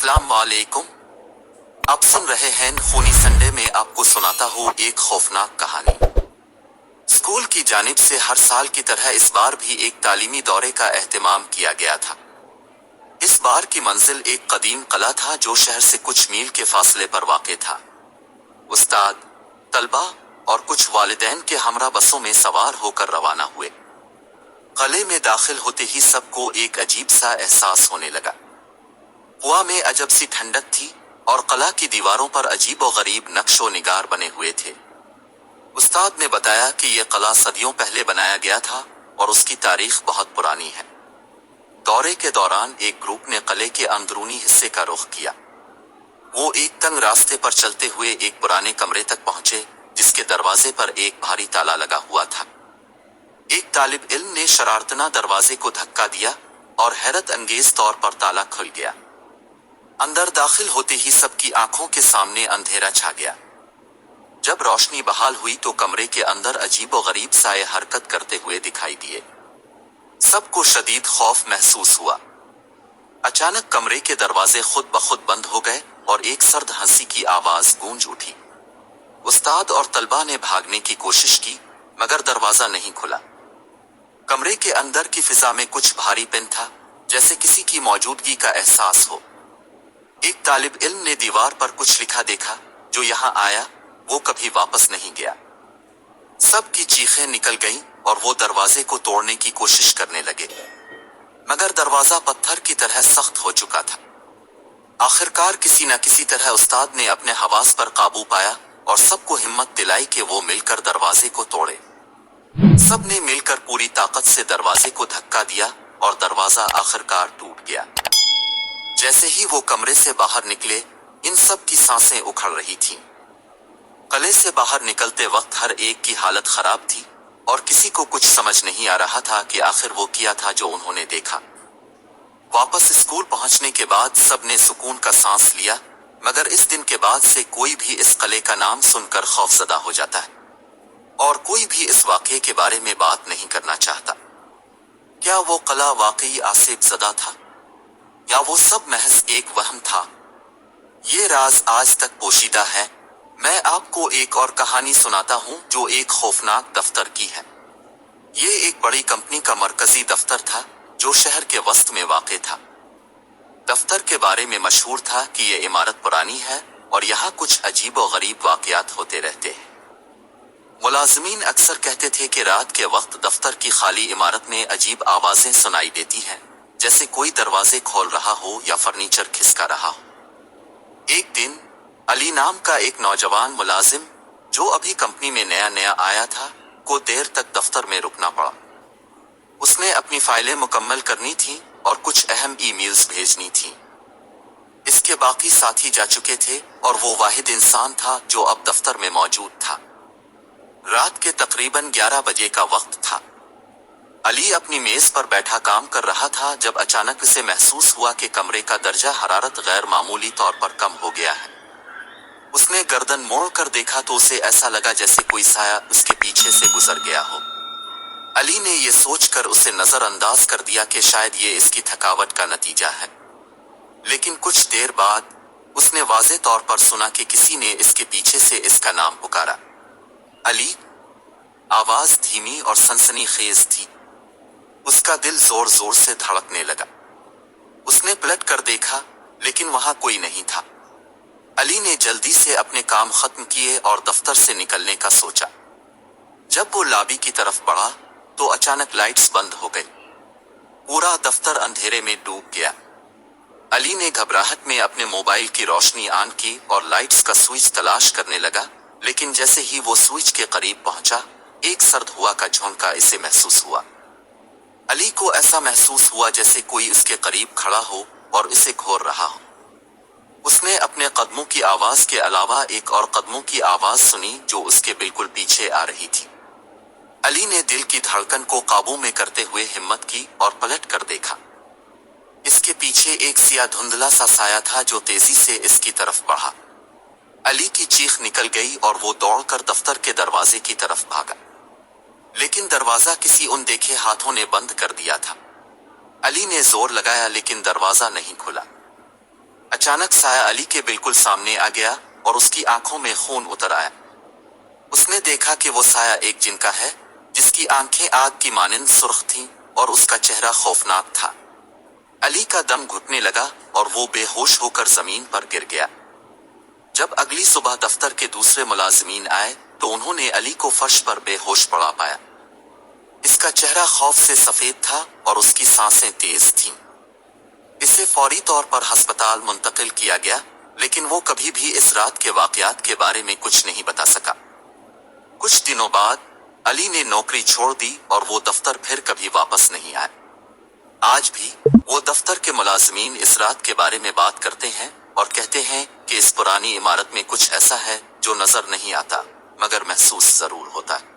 अस्सलाम वालेकुम। आप सुन रहे हैं खूनी संडे में आपको सुनाता हूँ एक खौफनाक कहानी। स्कूल की जानिब से हर साल की तरह इस बार भी एक तालीमी दौरे का एहतमाम किया गया था। इस बार की मंजिल एक कदीम कला था जो शहर से कुछ मील के फासले पर वाक़ था। उस्ताद, तलबा और कुछ वालिदैन के हमरा बसों में सवार होकर रवाना हुए। कले में दाखिल होते ही सबको एक अजीब सा एहसास होने लगा। हवा में अजब सी ठंडक थी और कला की दीवारों पर अजीब व गरीब नक्शो निगार बने हुए थे। उस्ताद ने बताया कि यह कला सदियों पहले बनाया गया था और उसकी तारीख बहुत पुरानी है। दौरे के दौरान एक ग्रुप ने किले के अंदरूनी हिस्से का रुख किया। वो एक तंग रास्ते पर चलते हुए एक पुराने कमरे तक पहुंचे जिसके दरवाजे पर एक भारी ताला लगा हुआ था। एक तालिब इल्म ने शरारतना दरवाजे को धक्का दिया और हैरत अंगेज तौर पर ताला खुल गया। अंदर दाखिल होते ही सबकी आंखों के सामने अंधेरा छा गया। जब रोशनी बहाल हुई तो कमरे के अंदर अजीब व गरीब साए हरकत करते हुए दिखाई दिए। सबको शदीद खौफ महसूस हुआ। अचानक कमरे के दरवाजे खुद ब खुद बंद हो गए और एक सर्द हंसी की आवाज गूंज उठी। उस्ताद और तलबा ने भागने की कोशिश की मगर दरवाजा नहीं खुला। कमरे के अंदर की फिजा में कुछ भारीपन था, जैसे किसी की मौजूदगी का एहसास हो। एक तालिब इल्म ने दीवार पर कुछ लिखा देखा, जो यहाँ आया वो कभी वापस नहीं गया। सबकी चीखें निकल गईं और वो दरवाजे को तोड़ने की कोशिश करने लगे, मगर दरवाजा पत्थर की तरह सख्त हो चुका था। आखिरकार किसी न किसी तरह उस्ताद ने अपने हवास पर काबू पाया और सबको हिम्मत दिलाई कि वो मिलकर दरवाजे को तोड़े। सबने मिलकर पूरी ताकत से दरवाजे को धक्का दिया और दरवाजा आखिरकार टूट गया। जैसे ही वो कमरे से बाहर निकले, इन सब की सांसें उखड़ रही थीं। किले से बाहर निकलते वक्त हर एक की हालत खराब थी और किसी को कुछ समझ नहीं आ रहा था कि आखिर वो क्या था जो उन्होंने देखा। वापस स्कूल पहुंचने के बाद सबने सुकून का सांस लिया, मगर इस दिन के बाद से कोई भी इस किले का नाम सुनकर खौफजदा हो जाता है और कोई भी इस वाक़े के बारे में बात नहीं करना चाहता। क्या वो किला वाकई आसिफ ज़दा था या वो सब महज एक वहम था? ये राज आज तक पोशीदा है। मैं आपको एक और कहानी सुनाता हूँ जो एक खौफनाक दफ्तर की है। ये एक बड़ी कंपनी का मरकजी दफ्तर था जो शहर के वस्त में वाक़ था। दफ्तर के बारे में मशहूर था कि ये इमारत पुरानी है और यहाँ कुछ अजीब व गरीब वाक़यात होते रहते हैं। मुलाज़मीन अक्सर कहते थे कि रात के वक्त दफ्तर की खाली इमारत में अजीब आवाज़ें सुनाई देती हैं, जैसे कोई दरवाजे खोल रहा हो या फर्नीचर खिसका रहा हो। एक दिन अली नाम का एक नौजवान मुलाजिम जो अभी कंपनी में नया नया आया था को देर तक दफ्तर में रुकना पड़ा। उसने अपनी फाइलें मुकम्मल करनी थी और कुछ अहम ईमेल्स भेजनी थी। इसके बाकी साथी जा चुके थे और वो वाहिद इंसान था जो अब दफ्तर में मौजूद था। रात के तकरीबन 11 बजे का वक्त था। अली अपनी मेज पर बैठा काम कर रहा था जब अचानक उसे महसूस हुआ कि कमरे का दर्जा हरारत गैर मामूली तौर पर कम हो गया है। उसने गर्दन मोड़ कर देखा तो उसे ऐसा लगा जैसे कोई साया उसके पीछे से गुजर गया हो। अली ने यह सोचकर उसे नजरअंदाज कर दिया कि शायद ये इसकी थकावट का नतीजा है, लेकिन कुछ देर बाद उसने वाज़े तौर पर सुना कि किसी ने इसके पीछे से इसका नाम पुकारा। अली। आवाज धीमी और सनसनीखेज थी। उसका दिल जोर जोर से धड़कने लगा। उसने पलट कर देखा, लेकिन वहां कोई नहीं था। अली ने जल्दी से अपने काम खत्म किए और दफ्तर से निकलने का सोचा। जब वो लॉबी की तरफ बढ़ा तो अचानक लाइट्स बंद हो गई। पूरा दफ्तर अंधेरे में डूब गया। अली ने घबराहट में अपने मोबाइल की रोशनी ऑन की और लाइट्स का स्विच तलाश करने लगा, लेकिन जैसे ही वो स्विच के करीब पहुंचा, एक सर्द हवा का झोंका इसे महसूस हुआ। अली को ऐसा महसूस हुआ जैसे कोई उसके करीब खड़ा हो और इसे घोर रहा हो। उसने अपने कदमों की आवाज के अलावा एक और कदमों की आवाज सुनी जो उसके बिल्कुल पीछे आ रही थी। अली ने दिल की धड़कन को काबू में करते हुए हिम्मत की और पलट कर देखा। इसके पीछे एक सिया धुंधला सा साया था जो तेजी से इसकी तरफ बढ़ा। अली की चीख निकल गई और वो दौड़कर दफ्तर के दरवाजे की तरफ भागा, लेकिन दरवाजा किसी अनदेखे हाथों ने बंद कर दिया था। अली ने जोर लगाया लेकिन दरवाजा नहीं खुला। अचानक साया अली के बिल्कुल सामने आ गया और उसकी आंखों में खून उतर आया। उसने देखा कि वो साया एक जिन का है, जिसकी आंखें आग की मानिंद सुर्ख थीं और उसका चेहरा खौफनाक था। अली का दम घुटने लगा और वो बेहोश होकर जमीन पर गिर गया। जब अगली सुबह दफ्तर के दूसरे मुलाजिमीन आए तो उन्होंने अली को फर्श पर बेहोश पड़ा पाया। इसका चेहरा खौफ से सफेद था और उसकी सांसें तेज थीं। इसे फौरी तौर पर अस्पताल मुंतकिल किया गया, लेकिन वो कभी भी इस रात के वाकयात के बारे में कुछ नहीं बता सका। कुछ दिनों बाद अली ने नौकरी छोड़ दी और वो दफ्तर फिर कभी वापस नहीं आया। आज भी वो दफ्तर के मुलाजिमीन इस रात के बारे में बात करते हैं और कहते हैं कि इस पुरानी इमारत में कुछ ऐसा है जो नजर नहीं आता मगर महसूस जरूर होता है।